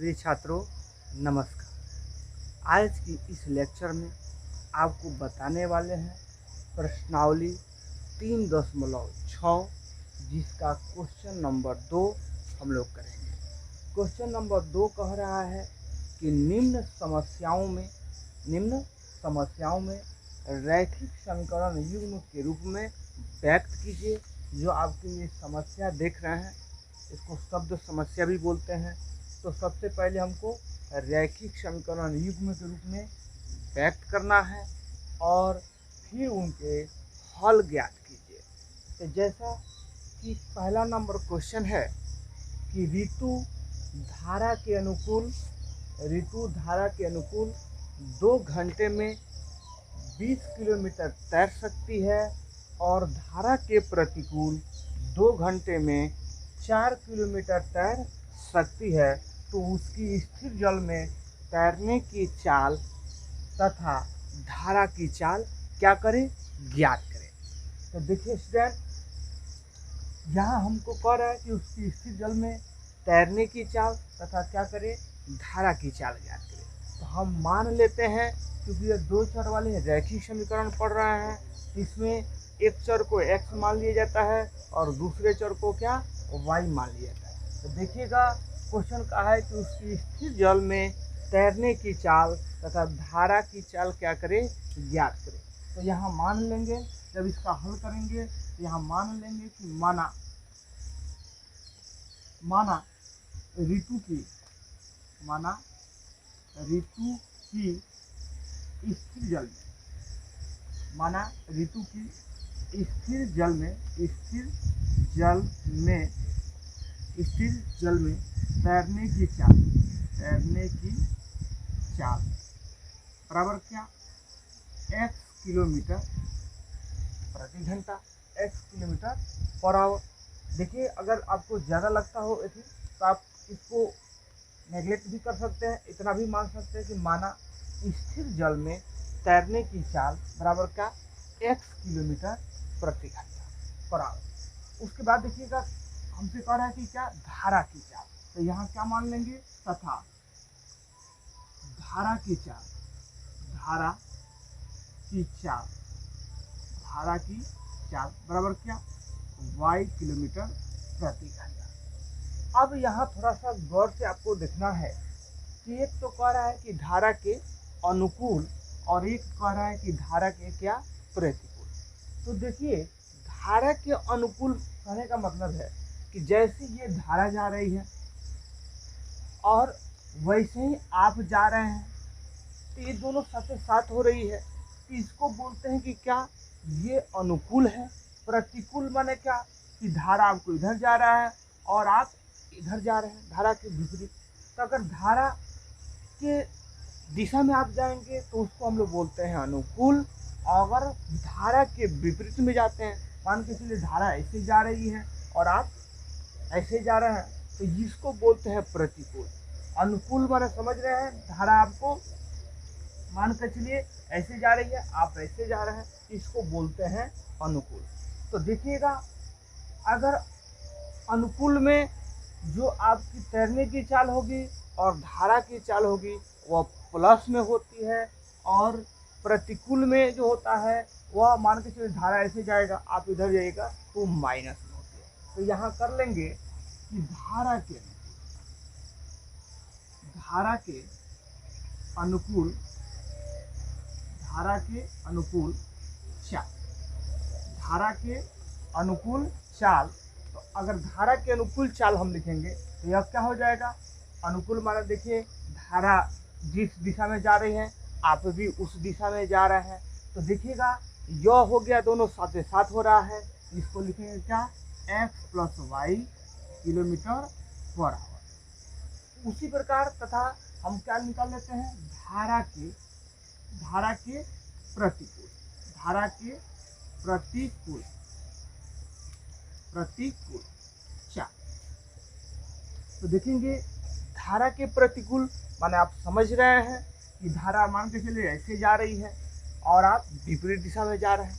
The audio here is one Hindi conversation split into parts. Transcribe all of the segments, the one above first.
प्रिय छात्रों, नमस्कार। आज की इस लेक्चर में आपको बताने वाले हैं प्रश्नावली 3.6 जिसका क्वेश्चन नंबर 2 हम लोग करेंगे। क्वेश्चन नंबर 2 कह रहा है कि निम्न समस्याओं में रैखिक समीकरण युग्म के रूप में व्यक्त कीजिए। जो आपके लिए समस्या देख रहे हैं इसको शब्द समस्या भी बोलते हैं। तो सबसे पहले हमको रैखिक समीकरण युग्म के रूप में व्यक्त करना है और फिर उनके हल ज्ञात कीजिए। तो जैसा कि पहला नंबर क्वेश्चन है कि ऋतु धारा के अनुकूल 2 घंटे में 20 किलोमीटर तैर सकती है और धारा के प्रतिकूल 2 घंटे में 4 किलोमीटर तैर सकती है। तो उसकी स्थिर जल में तैरने की चाल तथा धारा की चाल क्या करें, ज्ञात करें। तो देखिए स्टूडेंट, यहाँ हमको कह रहा है कि उसकी स्थिर जल में तैरने की चाल तथा क्या करें, धारा की चाल ज्ञात करें। तो हम मान लेते हैं, क्योंकि ये 2 चर वाले रैखिक समीकरण पढ़ रहे हैं, इसमें एक चर को x मान लिया जाता है और दूसरे चर को क्या, y मान लिया जाता है। तो देखिएगा क्वेश्चन कहा है कि उसकी स्थिर जल में तैरने की चाल तथा धारा की चाल क्या करें, ज्ञात करें। तो यहाँ मान लेंगे, जब इसका हल करेंगे तो यहाँ मान लेंगे कि माना ऋतु की स्थिर जल में माना ऋतु की स्थिर जल में तैरने की चाल बराबर क्या, x किलोमीटर प्रति घंटा, x किलोमीटर पर आवर। देखिए अगर आपको ज़्यादा लगता हो तो आप इसको नेगलेक्ट भी कर सकते हैं, इतना भी मान सकते हैं कि माना स्थिर जल में तैरने की चाल बराबर का x किलोमीटर प्रति घंटा पर आवर। उसके बाद देखिएगा हमसे कह रहा है कि क्या, धारा की चाल। तो यहाँ क्या मान लेंगे, तथा धारा की चाल बराबर क्या, y किलोमीटर प्रति घंटा। अब यहाँ थोड़ा सा गौर से आपको देखना है कि एक तो कह रहा है कि धारा के अनुकूल और एक कह रहा है कि धारा के क्या, प्रतिकूल। तो देखिए धारा के अनुकूल कहने का मतलब है कि जैसे ये धारा जा रही है और वैसे ही आप जा रहे हैं, तो ये दोनों साथ साथ हो रही है, तो इसको बोलते हैं कि क्या, ये अनुकूल है। प्रतिकूल माने क्या, कि धारा आपको इधर जा रहा है और आप इधर जा रहे हैं, धारा के विपरीत। तो अगर धारा के दिशा में आप जाएंगे तो उसको हम लोग बोलते हैं अनुकूल। अगर धारा के विपरीत में जाते हैं, मान के चलिए धारा ऐसे जा रही है और आप ऐसे जा रहे हैं, तो इसको बोलते हैं प्रतिकूल। अनुकूल माने समझ रहे हैं, धारा आपको मान कर चलिए ऐसे जा रही है, आप ऐसे जा रहे हैं, इसको बोलते हैं अनुकूल। तो देखिएगा अगर अनुकूल में जो आपकी तैरने की चाल होगी और धारा की चाल होगी वह प्लस में होती है, और प्रतिकूल में जो होता है वह मान के चलिए धारा ऐसे जाएगा, आप इधर जाइएगा तो माइनस में होती है। तो यहाँ कर लेंगे कि धारा के अनुकूल चाल। तो अगर धारा के अनुकूल चाल हम लिखेंगे तो यह क्या हो जाएगा, अनुकूल माना देखिए धारा जिस दिशा में जा रही है आप भी उस दिशा में जा रहे हैं। तो देखिएगा यह हो गया, दोनों साथ साथ हो रहा है, इसको लिखेंगे क्या, x plus Y kilometre per hour. उसी प्रकार तथा हम क्या निकाल लेते हैं, धारा के प्रतिकूल चाल। तो देखेंगे धारा के प्रतिकूल माने आप समझ रहे हैं कि धारा मान के चलिए ऐसे जा रही है और आप विपरीत दिशा में जा रहे हैं,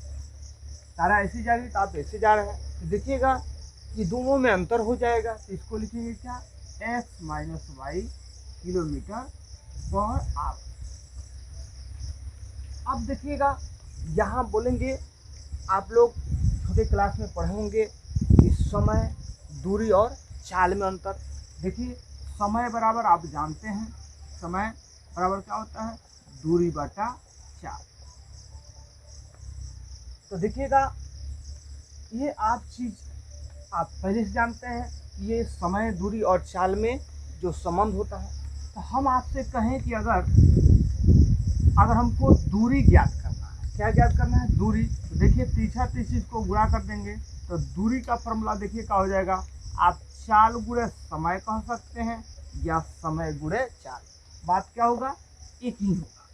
धारा ऐसे जा रही है तो आप ऐसे जा रहे हैं। तो देखिएगा कि दोनों में अंतर हो जाएगा, तो इसको लिखेंगे क्या, x minus Y kilometre per hour. अब देखिएगा यहाँ बोलेंगे, आप लोग छोटे क्लास में पढ़े होंगे कि समय, दूरी और चाल में अंतर। देखिए समय बराबर आप जानते हैं, समय बराबर क्या होता है, दूरी बटा चाल। तो देखिएगा ये आप चीज आप पहले से जानते हैं कि ये समय, दूरी और चाल में जो संबंध होता है। तो हम आपसे कहें कि अगर हमको दूरी ज्ञात करना है, क्या ज्ञात करना है, दूरी। तो देखिए तीछा तीसी को गुणा कर देंगे तो दूरी का फॉर्मूला देखिए क्या हो जाएगा, आप चाल गुणे समय कह सकते हैं या समय गुणे चाल, बात क्या होगा, एक ही होगा।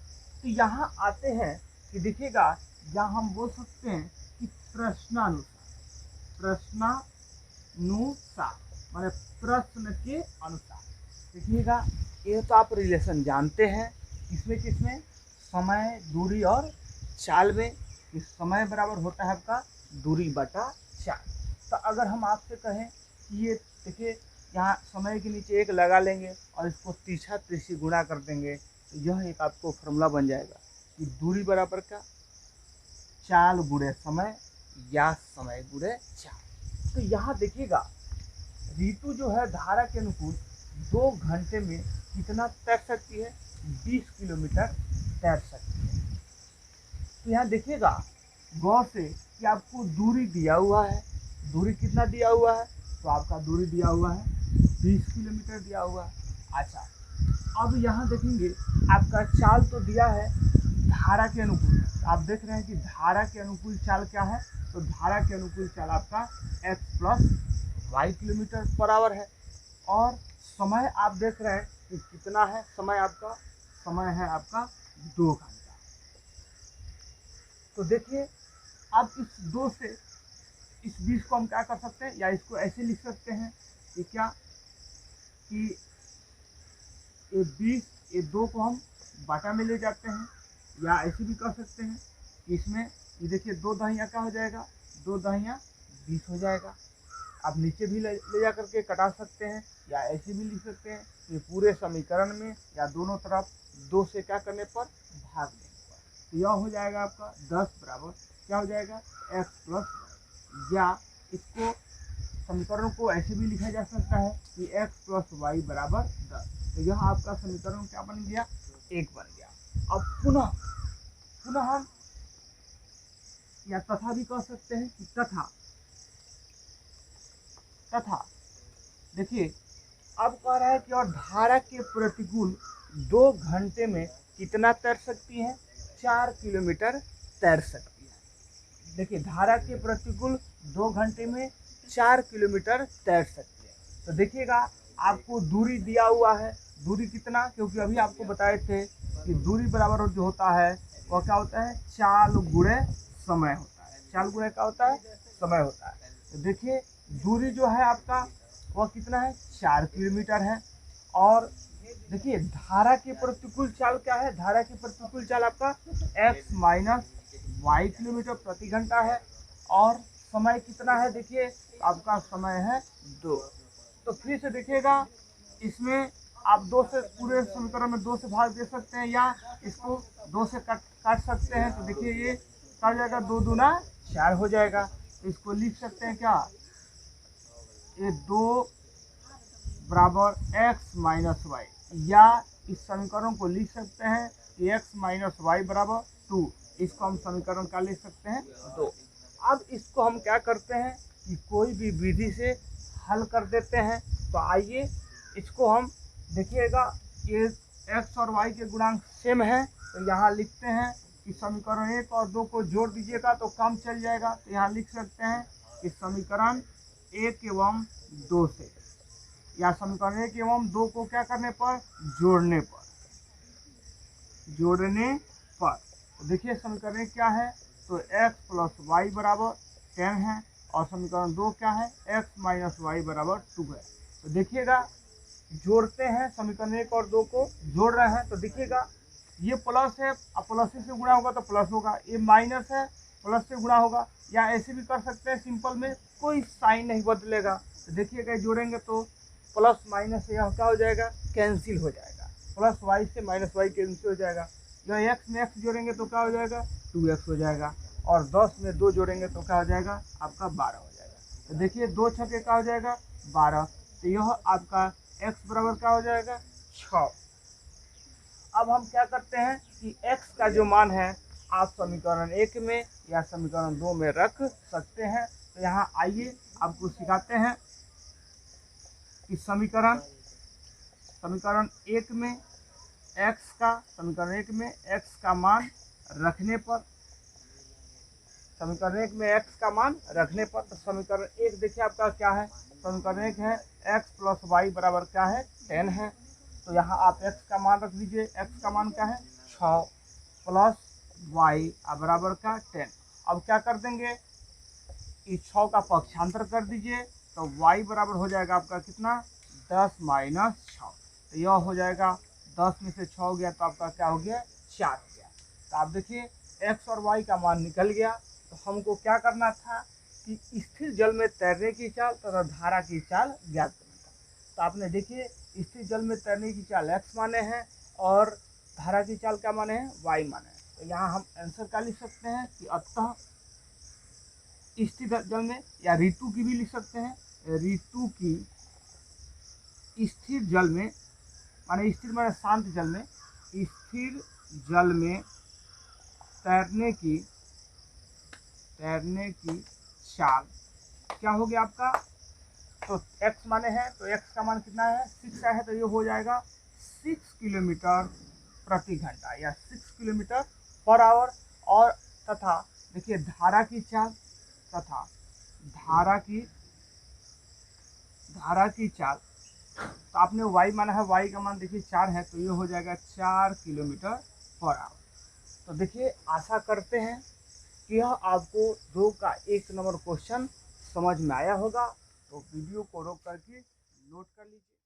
तो यहाँ आते हैं कि देखिएगा यहाँ हम बोल सकते हैं कि प्रश्नानुसार माने प्रश्न के अनुसार। देखिएगा ये तो आप रिलेशन जानते हैं किसमें किसमें, समय, दूरी और चाल में, कि समय बराबर होता है आपका दूरी बटा चाल। तो अगर हम आपसे कहें कि ये देखिए यहाँ समय के नीचे एक लगा लेंगे और इसको तीछा तीसी गुणा कर देंगे तो यह एक आपको फॉर्मूला बन जाएगा कि दूरी बराबर का चाल गुणे समय या समय गुणे चाल। तो यहाँ देखिएगा ऋतु जो है धारा के अनुकूल 2 घंटे में कितना तैर सकती है, 20 किलोमीटर तैर सकती है। तो यहाँ देखिएगा गौर से कि आपको दूरी दिया हुआ है, दूरी कितना दिया हुआ है, तो आपका दूरी दिया हुआ है 20 किलोमीटर दिया हुआ है। अच्छा अब यहाँ देखेंगे आपका चाल तो दिया है धारा के अनुकूल, आप देख रहे हैं कि धारा के अनुकूल चाल क्या है, तो धारा के अनुकूल चाल आपका x plus Y kilometre per hour है। और समय आप देख रहे हैं कि कितना है, समय है आपका 2 घंटा। तो देखिए अब इस 2 से इस 20 को हम क्या कर सकते हैं, या इसको ऐसे लिख सकते हैं कि क्या कि ये 20 ये 2 को हम बाटा में ले जाते हैं, या ऐसे भी कर सकते हैं कि इसमें ये देखिए 2 दहिया क्या हो जाएगा, 2 दहिया 20 हो जाएगा। आप नीचे भी ले जा करके कटा सकते हैं या ऐसे भी लिख सकते हैं कि पूरे समीकरण में या दोनों तरफ 2 से क्या करने पर भाग देने पर, तो यह हो जाएगा आपका 10 बराबर क्या हो जाएगा x प्लस, या इसको समीकरण को ऐसे भी लिखा जा सकता है कि x प्लस वाई बराबर 10। तो यह आपका समीकरण क्या बन गया, 1 बन गया। अब पुनः हम या तथा भी कह सकते हैं कि तथा देखिए अब कह रहा है कि और धारा के प्रतिकूल 2 घंटे में कितना तैर सकती है, 4 किलोमीटर तैर सकती है। देखिए धारा के प्रतिकूल 2 घंटे में 4 किलोमीटर तैर सकती है। तो देखिएगा आपको दूरी दिया हुआ है, दूरी कितना, क्योंकि अभी आपको बताए थे कि दूरी बराबर जो होता है वह क्या होता है, चाल गुणे समय होता है। चाल गुणे क्या होता है, समय होता है। तो देखिए दूरी जो है आपका वह कितना है, 4 किलोमीटर है। और देखिए धारा के प्रतिकूल चाल क्या है, धारा के प्रतिकूल चाल आपका x माइनस वाई किलोमीटर प्रति घंटा है। और समय कितना है, देखिए आपका समय है 2। तो फिर से देखिएगा इसमें आप 2 से पूरे समीकरण में 2 से भाग दे सकते हैं या इसको 2 से काट सकते हैं। तो देखिए ये क्या हो जाएगा, 2 दूना 4 हो जाएगा। तो इसको लिख सकते हैं क्या, ये 2 बराबर x माइनस वाई, या इस समीकरण को लिख सकते हैं कि x माइनस वाई बराबर 2। इसको हम समीकरण का लिख सकते हैं 2। अब इसको हम क्या करते हैं कि कोई भी विधि से हल कर देते हैं। तो आइए इसको हम देखिएगा, ये x और y के गुणांक सेम है, तो यहाँ लिखते हैं कि समीकरण 1 और 2 को जोड़ दीजिएगा तो काम चल जाएगा। तो यहाँ लिख सकते हैं कि समीकरण 1 एवं 2 से, या समीकरण 1 एवं 2 को क्या करने पर, जोड़ने पर। तो देखिए समीकरण 1 क्या है, तो x प्लस वाई बराबर 10 है, और समीकरण 2 क्या है, x माइनस वाई बराबर 2 है। तो देखिएगा जोड़ते हैं, समीकरण 1 और 2 को जोड़ रहे हैं। तो देखिएगा ये प्लस है, अब प्लस से गुणा होगा तो प्लस होगा, ये माइनस है प्लस से गुणा होगा, या ऐसे भी कर सकते हैं सिंपल में, कोई साइन नहीं बदलेगा। तो देखिएगा जोड़ेंगे तो प्लस माइनस से यहाँ क्या हो जाएगा, कैंसिल हो जाएगा, प्लस वाई से माइनस वाई कैंसिल हो जाएगा। यह एक्स में एक्स जोड़ेंगे तो क्या हो जाएगा, 2x हो जाएगा, और 10 में 2 जोड़ेंगे तो क्या हो जाएगा, आपका 12 हो जाएगा। तो देखिए 2 छके क्या हो जाएगा, 12। तो यह आपका x बराबर क्या हो जाएगा, 6। अब हम क्या करते हैं कि x का जो मान है आप समीकरण 1 में या समीकरण 2 में रख सकते हैं। तो यहाँ आइए आपको सिखाते हैं कि समीकरण 1 में x का मान रखने पर, समीकरण 1 में x का मान रखने पर, तो समीकरण 1 देखिए आपका क्या है, समीकरण 1 है x प्लस वाई बराबर क्या है, 10 है। तो यहाँ आप x का मान रख दीजिए, x का मान क्या है, 6 प्लस वाई बराबर का 10। अब क्या कर देंगे, इस 6 का पक्षांतर कर दीजिए, तो y बराबर हो जाएगा आपका कितना, 10 माइनस 6। तो यह हो जाएगा 10 में से 6 हो गया तो आपका क्या हो गया, 4 हो गया। तो आप देखिए x और y का मान निकल गया। तो हमको क्या करना था कि स्थिर जल में तैरने की चाल तथा धारा की चाल ज्ञात करना था। तो आपने देखिए स्थिर जल में तैरने की चाल x माने हैं और धारा की चाल क्या माने हैं, y माने हैं। तो यहाँ हम आंसर क्या लिख सकते हैं कि अतः स्थिर जल में, या ऋतु की भी लिख सकते हैं, ऋतु की स्थिर जल में, माने स्थिर माने शांत जल में, स्थिर जल में तैरने की चाल क्या हो गया आपका, तो x माने है, तो x का मान कितना है, 6 है। तो ये हो जाएगा 6 किलोमीटर प्रति घंटा या 6 किलोमीटर पर आवर। और तथा देखिए धारा की चाल, तथा धारा की चाल, तो आपने y माना है, y का मान देखिए 4 है, तो ये हो जाएगा 4 किलोमीटर पर आवर। तो देखिए आशा करते हैं कि यह आपको 2 का 1 नंबर क्वेश्चन समझ में आया होगा। तो वीडियो को रोक करके नोट कर लीजिए।